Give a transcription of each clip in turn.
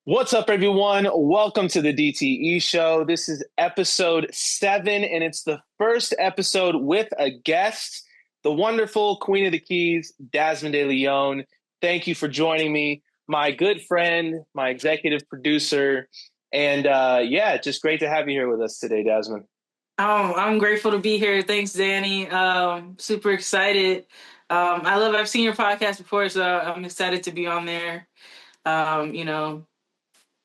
What's up, everyone? Welcome to the DTE show. This is episode 7, and it's the first episode with a guest, the wonderful Queen of the Keys, Dazmin De Leon. Thank you for joining me, my good friend, my executive producer, and yeah, just great to have you here with us today, Dazmin. I'm grateful to be here. Thanks, Danny. Super excited. I've seen your podcast before, so I'm excited to be on there. Um, you know,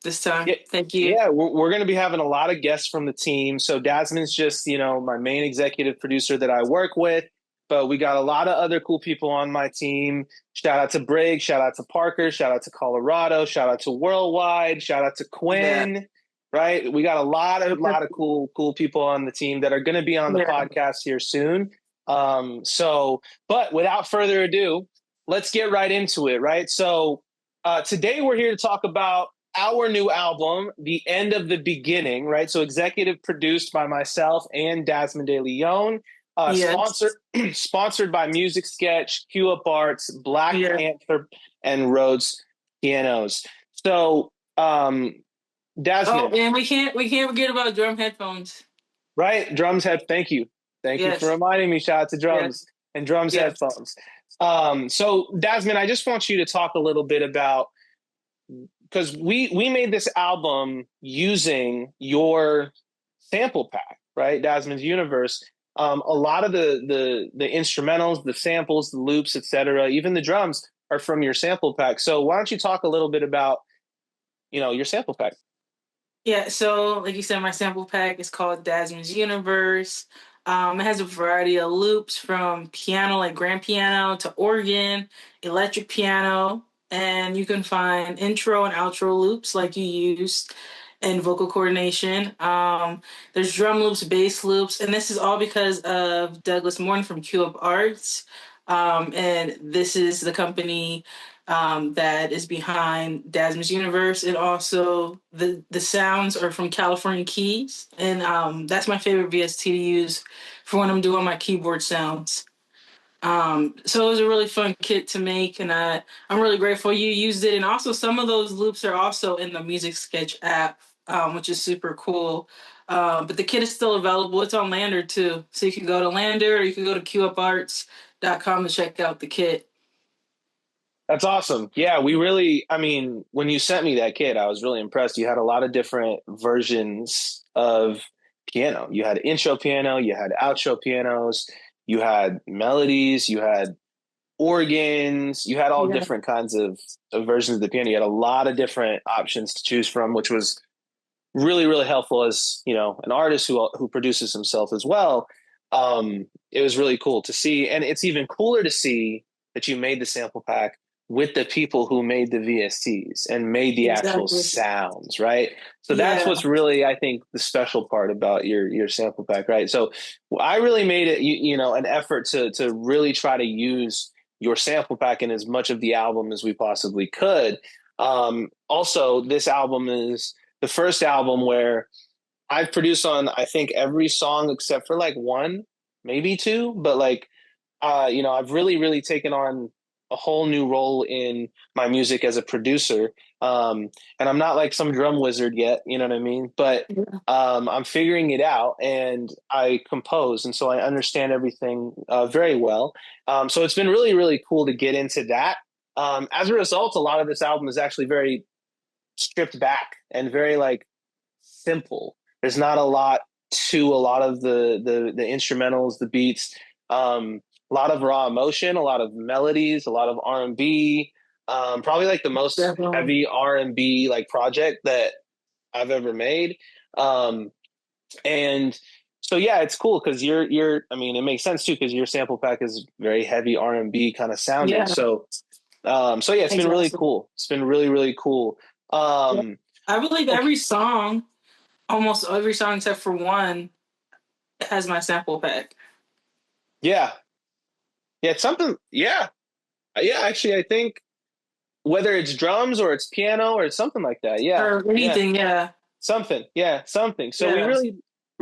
this time. Yeah, Thank you. we're going to be having a lot of guests from the team. So Dasmin's just, my main executive producer that I work with, but we got a lot of other cool people on my team. Shout out to Brig, shout out to Parker, shout out to Colorado, shout out to Worldwide, shout out to Yeah. Quinn, right? We got a lot of cool people on the team that are going to be on the Yeah. podcast here soon. But without further ado, let's get right into it, right? So today we're here to talk about our new album, The End of the Beginning, right? So executive produced by myself and Dasmin De Leon, Yes. sponsored sponsored by Music Sketch, Q Up Arts, Black Yeah. Panther, and Rhodes Pianos. So, Oh, Dasmin, and we can't forget about drum headphones. right? Drums head. Thank you for Yes. reminding me. Shout out to Yes. drums and drums Yes. headphones. So Dasmin, I just want you to talk a little bit about because we made this album using your sample pack, right? Dasmin's Universe. A lot of the instrumentals, the samples, the loops, etc., even the drums are from your sample pack. So why don't you talk a little bit about your sample pack? Yeah, so like you said, my sample pack is called Dazmin's Universe. It has a variety of loops from piano, like grand piano, to organ, electric piano, and you can find intro and outro loops like you used in vocal coordination. There's drum loops, bass loops, and this is all because of Douglas Morton from Q Up Arts. And this is the company that is behind Dazmin's Universe, and also the sounds are from California Keys, and that's my favorite VST to use for when I'm doing my keyboard sounds. So it was a really fun kit to make, and I'm really grateful you used it. And also, some of those loops are also in the Music Sketch app, which is super cool. But the kit is still available. It's on Lander too, so you can go to Lander or you can go to QUparts.com to check out the kit. That's awesome. Yeah, I mean, when you sent me that kit, I was really impressed. You had a lot of different versions of piano. You had intro piano, you had outro pianos, you had melodies, you had organs, you had all Yeah. different kinds of versions of the piano. You had a lot of different options to choose from, which was really helpful as, an artist who produces himself as well. It was really cool to see. And it's even cooler to see that you made the sample pack with the people who made the VSTs and made the actual Exactly. sounds, right? So that's Yeah. what's really, I think, the special part about your sample pack, right? So I really made it, an effort to really try to use your sample pack in as much of the album as we possibly could. Also, this album is the first album where I've produced on I think every song except for like one, maybe two, but like I've really taken on a whole new role in my music as a producer. And I'm not like some drum wizard yet, you know what I mean? But Yeah. I'm figuring it out and I compose. And so I understand everything very well. So it's been really cool to get into that. As a result, a lot of this album is actually very stripped back and very like simple. There's not a lot to a lot of the instrumentals, the beats. A lot of raw emotion, a lot of melodies, a lot of R&B. Probably like the most Definitely. heavy R&B like project that I've ever made. Um, and so yeah, it's cool because you're. I mean, it makes sense too because your sample pack is very heavy R&B kind of sounding. Yeah. So yeah, it's been really Exactly. cool. It's been really cool. Yeah. Um, I believe okay, every song, almost every song except for one, has my sample pack. yeah, yeah, it's something. Yeah, yeah. Actually, I think whether it's drums or it's piano or it's something like that. Yeah, Or yeah, anything, yeah. something. Yeah, something. So we Yeah.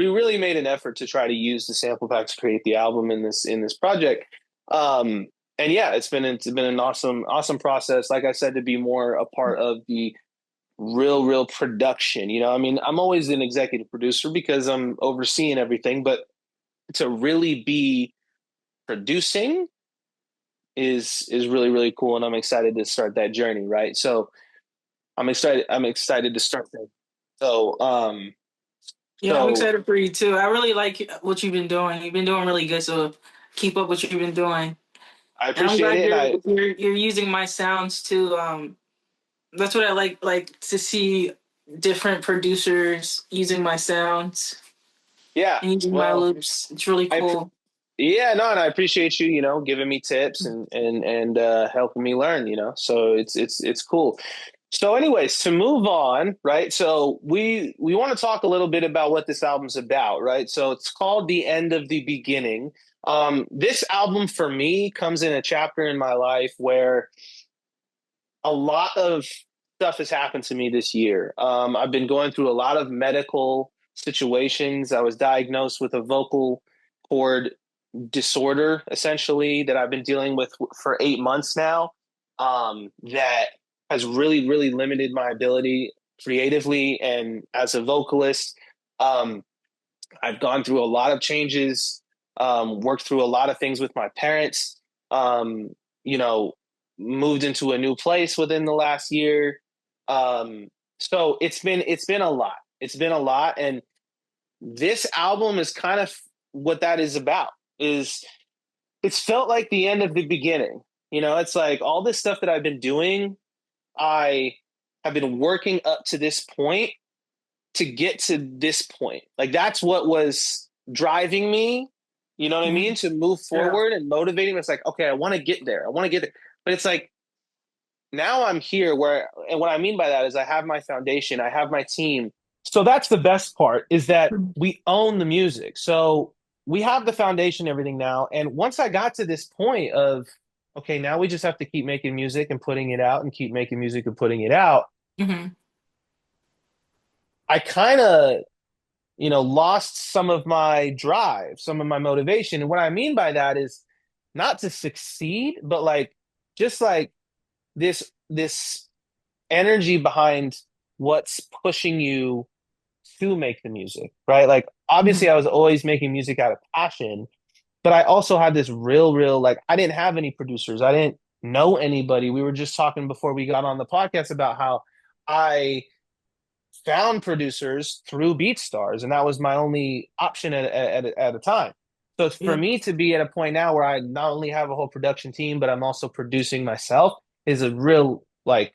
really made an effort to try to use the sample pack to create the album in this project. Um, and yeah, it's been an awesome process. Like I said, to be more a part of the real production. I mean, I'm always an executive producer because I'm overseeing everything, but to really be producing is really cool, and I'm excited to start that journey, right? So I'm excited to start that. So Yeah, I'm so excited for you too. I really like what you've been doing. You've been doing really good, so keep up what you've been doing. I And I'm appreciate glad it, and you're using my sounds too. That's what I like to see different producers using my sounds yeah, and using my well, loops. It's really I cool. yeah, no, and I appreciate you, giving me tips and helping me learn, So it's cool. So, anyways, to move on, right? So we want to talk a little bit about what this album's about, right? So it's called The End of the Beginning. This album for me comes in a chapter in my life where a lot of stuff has happened to me this year. I've been going through a lot of medical situations. I was diagnosed with a vocal cord disorder, essentially, that I've been dealing with for 8 months now. That has really limited my ability creatively and as a vocalist. Um, I've gone through a lot of changes, worked through a lot of things with my parents. Um, you know, moved into a new place within the last year. So it's been a lot. It's been a lot, and this album is kind of what that is about. Is It's felt like the end of the beginning. It's like all this stuff that I've been doing, I have been working up to this point to get to this point. Like that's what was driving me, you know what I mean, Mhm. to move Yeah, forward and motivating. It's like, okay, I want to get there. I want to get there. But it's like now I'm here and what I mean by that is I have my foundation, I have my team. So that's the best part is that we own the music. So we have the foundation, everything now. And once I got to this point of, okay, now we just have to keep making music and putting it out and keep making music and putting it out. hmm I kind of, lost some of my drive, some of my motivation. And what I mean by that is not to succeed, but like just like this energy behind what's pushing you to make the music, right? Like obviously I was always making music out of passion, but I also had this real like I didn't have any producers. I didn't know anybody. We were just talking before we got on the podcast about how I found producers through BeatStars, and that was my only option at a time. So for yeah, me to be at a point now where I not only have a whole production team, but I'm also producing myself is a real like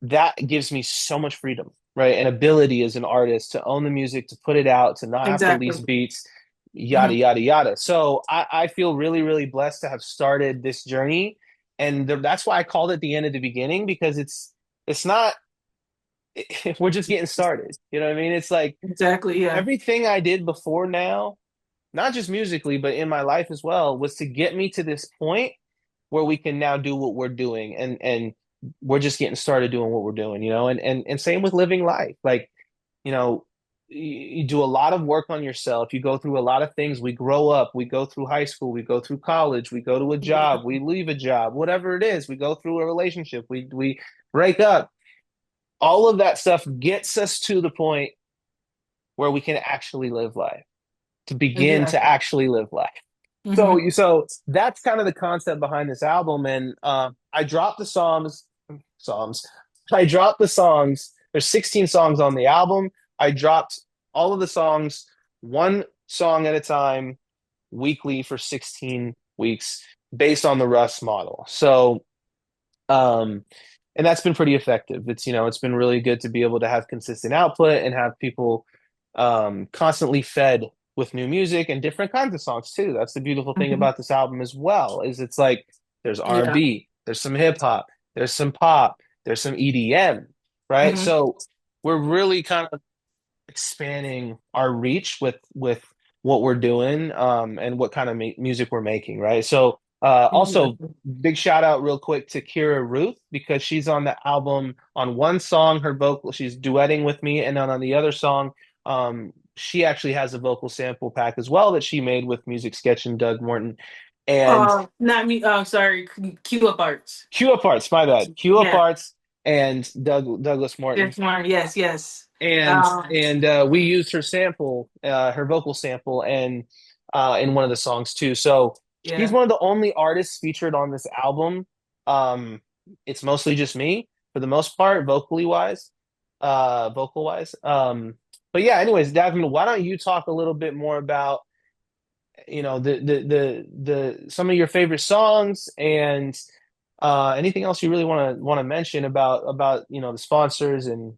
that gives me so much freedom, right? And ability as an artist to own the music, to put it out, to not have to exactly. release beats, yada, hmm yada, yada. So I feel really blessed to have started this journey. And that's why I called it the end of the beginning, because it's not, we're just getting started. You know what I mean? It's like Exactly. Yeah. everything I did before now, not just musically, but in my life as well, was to get me to this point where we can now do what we're doing, and we're just getting started doing what we're doing, and same with living life. Like, you know, you do a lot of work on yourself. You go through a lot of things. We grow up, we go through high school, we go through college, we go to a job, we leave a job, whatever it is, we go through a relationship, we break up. All of that stuff gets us to the point where we can actually live life, to begin to Exactly. actually live life. So, hmm that's kind of the concept behind this album. And I dropped the songs. I dropped the songs. There's 16 songs on the album. I dropped all of the songs, one song at a time, weekly for 16 weeks, based on the Russ model. So, um, and that's been pretty effective. It's been really good to be able to have consistent output and have people constantly fed with new music and different kinds of songs too. That's the beautiful thing hmm about this album as well, is it's like there's Yeah. R&B, there's some hip hop, there's some pop, there's some EDM, right? hmm So we're really kind of expanding our reach with what we're doing, and what kind of music we're making, right? So also Exactly. big shout out real quick to Kira Ruth, because she's on the album on one song, her vocal, she's duetting with me, and then on the other song, she actually has a vocal sample pack as well that she made with Music Sketch and Doug Morton. And Not me. Oh, sorry. Q up arts. Q Up Arts, my bad. Q Up Yeah. Arts and Douglas Morton, Yes, Martin. Yes, yes. and Um, we used her sample, her vocal sample, and in one of the songs too. So he's yeah. one of the only artists featured on this album. It's mostly just me for the most part, vocal wise. But yeah, anyways, Davin, why don't you talk a little bit more about the some of your favorite songs and anything else you really want to mention about the sponsors and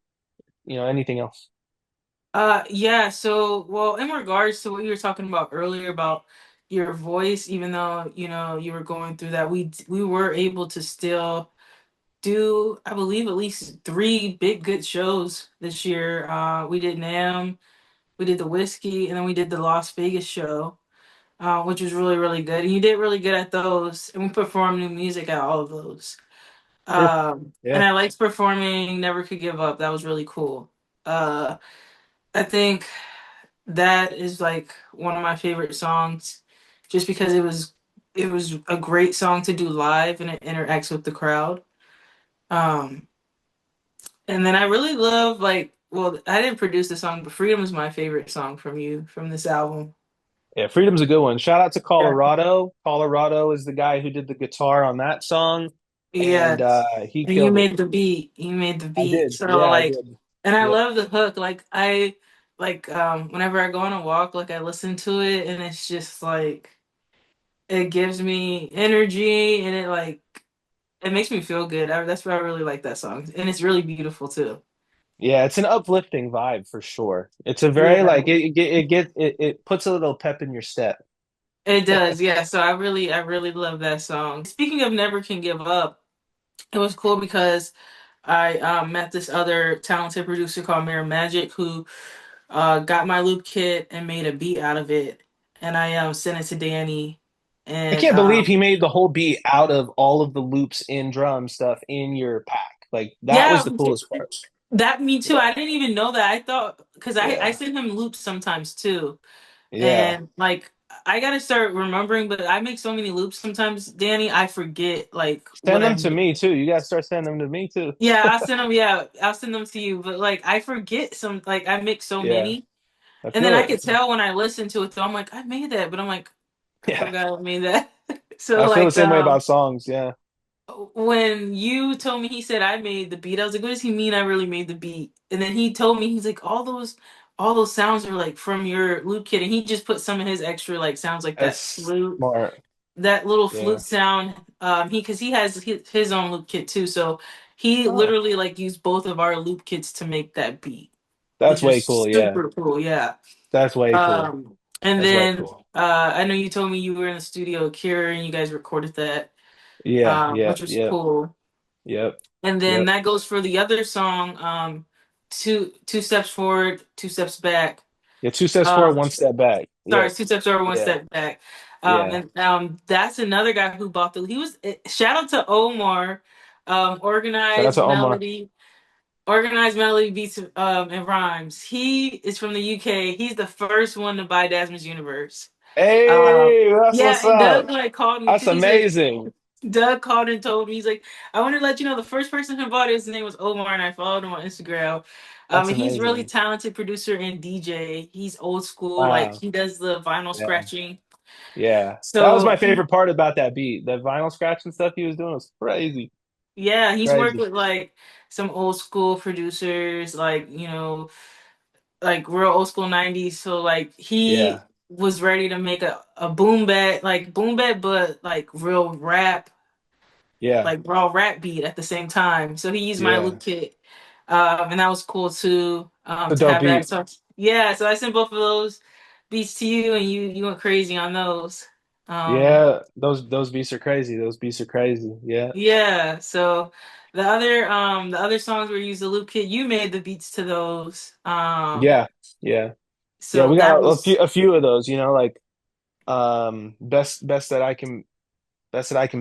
anything else. Yeah, so well, in regards to what you were talking about earlier about your voice, even though, you were going through that, we were able to still do, I believe, at least three big good shows this year. We did NAM, we did the Whiskey, and then we did the Las Vegas show, which was really, really good. And you did really good at those, and we performed new music at all of those. Sure. And Yeah. I liked performing Never Could Give Up. That was really cool. Uh, I think that is like one of my favorite songs, just because it was a great song to do live and it interacts with the crowd. Um, and then I really love, like, well, I didn't produce the song, but Freedom is my favorite song from you from this album. Yeah, Freedom's a good one. Shout out to Yeah. Colorado. Colorado is the guy who did the guitar on that song, and Yes. he And you killed it. made the beat. You made the I beat. did. So Yeah, I like, did. and I Yep. love the hook. Whenever I go on a walk, like I listen to it and it's just like it gives me energy and it makes me feel good. That's why I really like that song. And it's really beautiful too. Yeah, it's an uplifting vibe for sure. It's a very Yeah. like it puts a little pep in your step. It does. Yeah. So I really love that song. Speaking of Never Can Give Up, it was cool because I met this other talented producer called Mirror Magic who got my loop kit and made a beat out of it, and I sent it to Danny, I and can't believe he made the whole beat out of all of the loops in drum stuff in your pack. Like that was yeah, the coolest part. that me too. Yeah. I didn't even know that. I thought because I Yeah. send him loops sometimes too, Yeah. and like I gotta start remembering. But I make so many loops sometimes, Danny. I forget like what Send I them to made. me too. You guys start sending them to me too. Yeah, I'll send them. Yeah, I'll send them to you. But like I forget some. Like I make so Yeah. many, I and then feel I it. could tell when I listen to it. So I'm like, I made that, but I'm like, I Yeah. forgot I made that. So I feel the like same way about songs. Yeah. when you told me, he said I made the beat, I was like, what does he mean I really made the beat? And then he told me, he's like, all those sounds are like from your loop kit, and he just put some of his extra like sounds like that That's flute, smart. that little Yeah. flute sound. Because he has his own loop kit too, so he Oh, literally like used both of our loop kits to make that beat, that's which is way cool. Yeah. super cool. Yeah. That's way cool. And That's way then cool. I know you told me you were in the studio with Kira and you guys recorded that, Yeah. Yeah. which was Yep. cool. Yep. And then Yep. that goes for the other song, two steps forward, two steps back. Yeah. Two steps forward, Um, one step back. sorry, Yep. two steps forward, one Yeah. step back. Yeah. And that's another guy who bought the. He was shout out to Omar, Shout out to Omar. organized melody beats and rhymes. He is from the UK. He's the first one to buy Dazmin's Universe. Hey, that's Yeah, what's and up. Doug like called me That's because he's like, amazing. Doug called and told me, he's like, I want to let you know the first person who bought it, his name was Omar, and I followed him on Instagram. That's And he's really amazing. talented producer and DJ. He's old school, like Wow. he does the vinyl Yeah. scratching. Yeah. That was So my favorite part about that beat. The vinyl scratching stuff he was doing was crazy. yeah, he's worked Crazy. with like some old school producers, like like real old school '90s. So like he Yeah. was ready to make a boom bap, but like real rap, Yeah. like raw rap beat at the same time. So he used my Yeah. loop kit, and that was cool too, The to dope have that. beat. So yeah, so I sent both of those beats to you, and you went crazy on those. Um, Yeah. Those beats are crazy. Those beats are crazy. Yeah. yeah. So the other songs where you used the loop kit, you made the beats to those. Yeah. Yeah. Yeah. So We got that was a few of those, like best that I can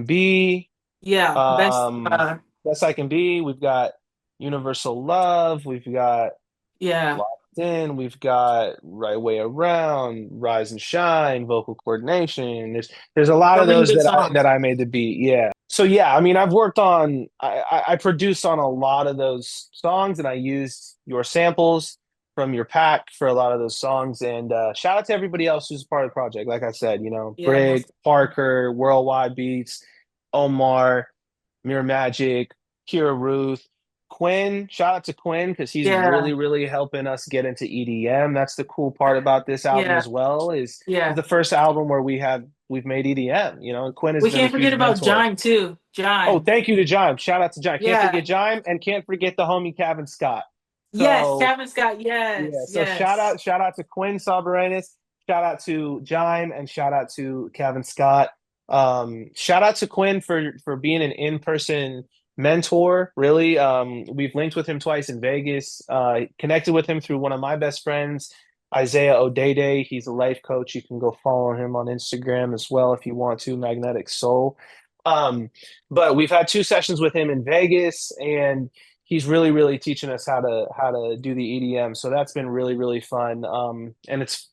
be. yeah best. Best I can be. We've got Universal Love. We've got Yeah, In. We've got Right Way Around, Rise and Shine, Vocal Coordination. There's a lot So of many those good that songs. I made the beat. Yeah. So yeah, I mean, I've worked on I produced on a lot of those songs, and I used your samples from your pack for a lot of those songs. And shout out to everybody else who's part of the project. Like I said, Yeah, Brig, most. Parker, Worldwide Beats, Omar, Mirror Magic, Kira Ruth. Quinn, shout out to Quinn because he's Yeah, really, really helping us get into EDM. That's the cool part about this album yeah, as well. Is yeah. the first album where we've made EDM. And Quinn has We been a can't forget huge about mentor. Jime too. Oh, Jime. thank you to Jime. Shout out to Jime. Can't Yeah. forget Jime and can't forget the homie Kevin Scott. Yes, So Kevin Scott. yeah, Yes, so yes. shout out to Quinn Sabaranis, shout out to Jime, and shout out to Kevin Scott. Shout out to Quinn for being an in-person mentor. Really, we've linked with him twice in Vegas. Connected with him through one of my best friends, Isaiah O'Day. He's a life coach. You can go follow him on Instagram as well if you want to. Magnetic Soul. Um, but we've had two sessions with him in Vegas, and he's really really teaching us how to do the EDM. So that's been really really fun. And it's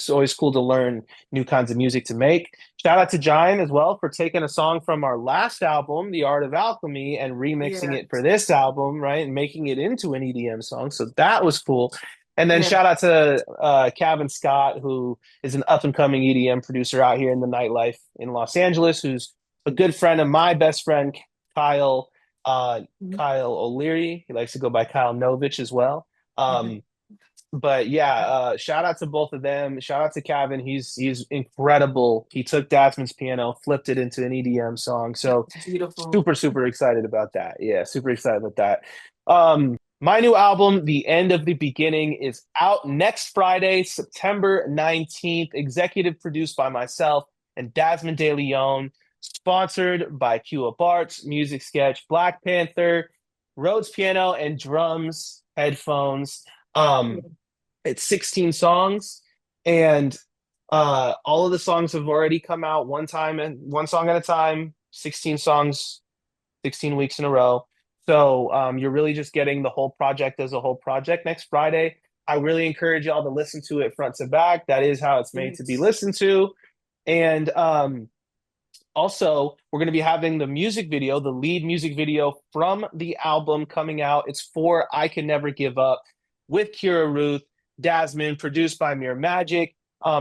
always cool to learn new kinds of music to make. Shout out to Giant as well for taking a song from our last album, The Art of Alchemy, and remixing Yeah, it for this album, right, and making it into an EDM song. So that was cool. And then yeah. shout out to Kevin Scott, who is an up and coming EDM producer out here in the nightlife in Los Angeles, who's a good friend of my best friend Kyle uh, Mhm. Kyle O'Leary. He likes to go by Kyle Novich as well. Mhm. But yeah, shout out to both of them. Shout out to Kevin. He's incredible. He took Dazmin's piano, flipped it into an EDM song. So Beautiful. super super excited about that. Yeah, super excited about that. My new album, The End of the Beginning, is out next Friday, September 19th. Executive produced by myself and Dazmin De Leon. Sponsored by Q Up Arts, Music Sketch, Black Panther, Rhodes Piano and Drums, headphones. Yeah. Um, it's 16 songs, and all of the songs have already come out one song at a time, 16 songs, 16 weeks in a row. So you're really just getting the whole project as a whole project next Friday. I really encourage y'all to listen to it front to back. That is how it's made to be Yes. listened to. And also, we're going to be having the music video, the lead music video from the album coming out. It's for I Can Never Give Up with Kira Ruth, Dazmin, produced by Mere Magic.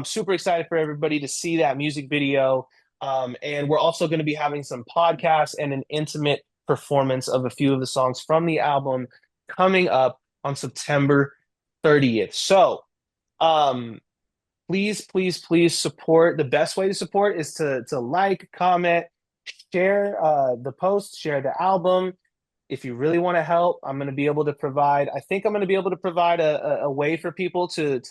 Super excited for everybody to see that music video. And we're also going to be having some podcasts and an intimate performance of a few of the songs from the album coming up on September 30th. So, um, please, please, please support. The best way to support is to like, comment, share the post, share the album. If you really want to help, I'm going to be able to provide. I think I'm going to be able to provide a way for people to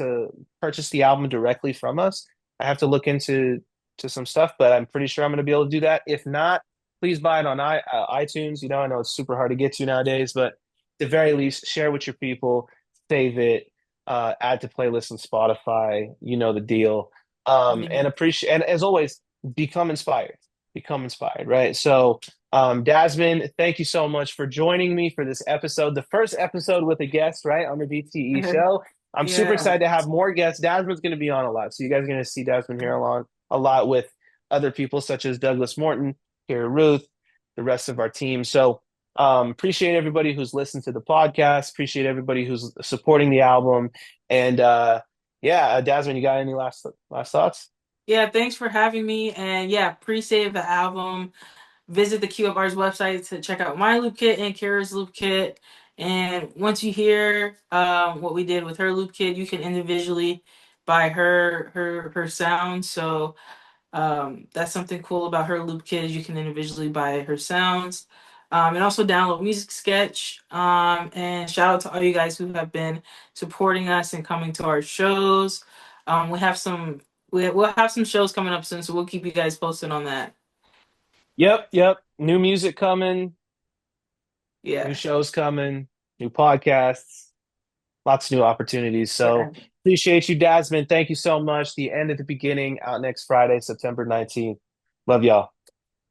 purchase the album directly from us. I have to look into some stuff, but I'm pretty sure I'm going to be able to do that. If not, please buy it on iTunes. I know it's super hard to get to nowadays, but at the very least, share with your people, save it, add to playlists on Spotify. You know the deal. Yeah. And appreciate, and as always, become inspired. Become inspired, right? So, Dazmin, thank you so much for joining me for this episode, the first episode with a guest, right, on the DTE show. I'm super Yeah. excited to have more guests. Dazmin's going to be on a lot, so you guys are going to see Dazmin here a lot with other people such as Douglas Morton, Kara Ruth, the rest of our team. So, appreciate everybody who's listened to the podcast. Appreciate everybody who's supporting the album. And yeah, Dazmin, you got any last thoughts? Yeah, thanks for having me. And yeah, pre-save the album. Visit the Q of R's website to check out my loop kit and Kara's loop kit. And once you hear what we did with her loop kit, you can individually buy her sound. So that's something cool about her loop kit is you can individually buy her sounds. And also download Music Sketch. And shout out to all you guys who have been supporting us and coming to our shows. We have some we'll have some shows coming up soon, so we'll keep you guys posted on that. Yep, yep. New music coming, new Yeah. shows coming, new podcasts, lots of new opportunities. Yeah. So appreciate you, Dasmine. Thank you so much. The End at the Beginning out next Friday, September 19th. Love y'all.